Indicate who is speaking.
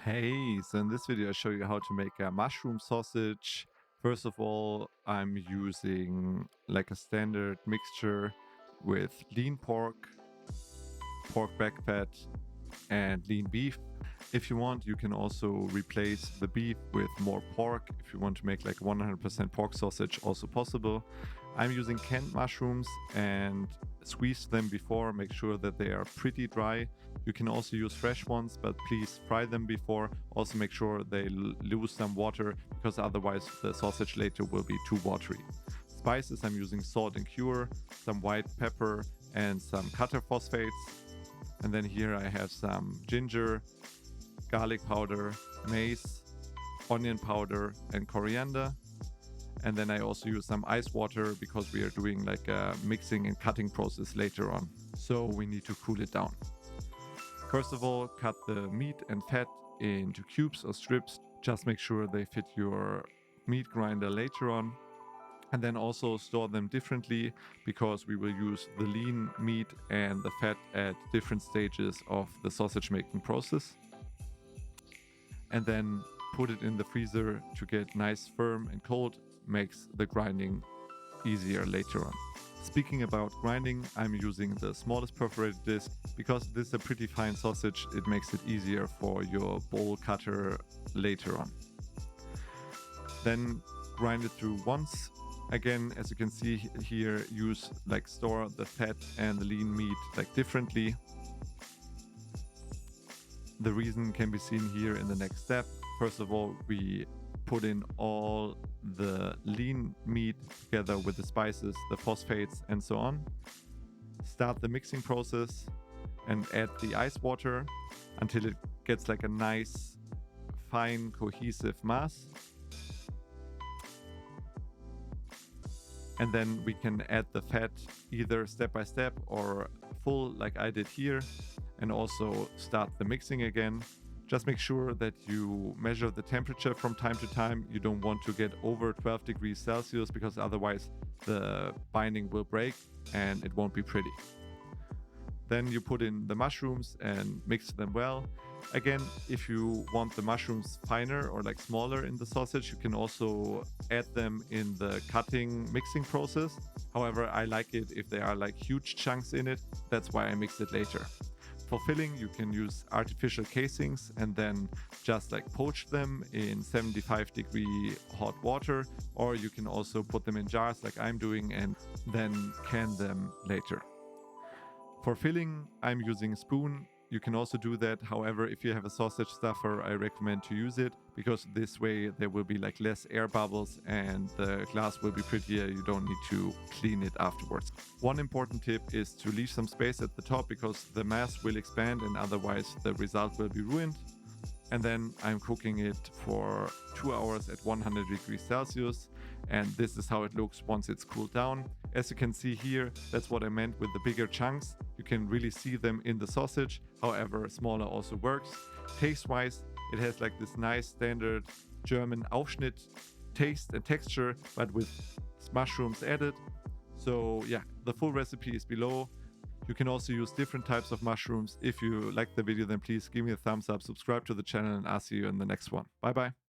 Speaker 1: Hey, so in this video I show you how to make a mushroom sausage. First of all, I'm using like a standard mixture with lean pork, pork back fat, and lean beef. If you want, you can also replace the beef with more pork. If you want to make like 100% pork sausage, also possible. I'm using canned mushrooms and squeeze them before, make sure that they are pretty dry. You can also use fresh ones, but please fry them before. Also make sure they lose some water because otherwise the sausage later will be too watery. Spices, I'm using salt and cure, some white pepper, and some cutter phosphates. And then here I have some ginger, garlic powder, mace, onion powder, and coriander. And then I also use some ice water because we are doing like a mixing and cutting process later on. So we need to cool it down. First of all, cut the meat and fat into cubes or strips. Just make sure they fit your meat grinder later on. And then also store them differently because we will use the lean meat and the fat at different stages of the sausage making process. And then put it in the freezer to get nice, firm and cold. Makes the grinding easier later on. Speaking about grinding, I'm using the smallest perforated disc because this is a pretty fine sausage. It makes it easier for your bowl cutter later on. Then grind it through once. Again, as you can see here, store the fat and the lean meat like differently. The reason can be seen here in the next step. First of all, we put in all the lean meat together with the spices, the phosphates, and so on. Start the mixing process and add the ice water until it gets like a nice, fine, cohesive mass. And then we can add the fat either step by step or full like I did here, and also start the mixing again. Just make sure that you measure the temperature from time to time. You don't want to get over 12 degrees Celsius because otherwise the binding will break and it won't be pretty. Then you put in the mushrooms and mix them well. Again, if you want the mushrooms finer or like smaller in the sausage, you can also add them in the cutting mixing process. However, I like it if they are like huge chunks in it. That's why I mix it later. For filling, you can use artificial casings and then just like poach them in 75-degree hot water, or you can also put them in jars like I'm doing and then can them later. For filling, I'm using a spoon. You can also do that. However, if you have a sausage stuffer, I recommend to use it because this way there will be like less air bubbles and the glass will be prettier. You don't need to clean it afterwards. One important tip is to leave some space at the top because the mass will expand and otherwise the result will be ruined. And then I'm cooking it for 2 hours at 100 degrees Celsius. And this is how it looks once it's cooled down. As you can see here, that's what I meant with the bigger chunks. You can really see them in the sausage. However, smaller also works. Taste-wise, it has like this nice standard German Aufschnitt taste and texture, but with mushrooms added. So yeah, the full recipe is below. You can also use different types of mushrooms. If you like the video, then please give me a thumbs up, subscribe to the channel, and I'll see you in the next one. Bye bye.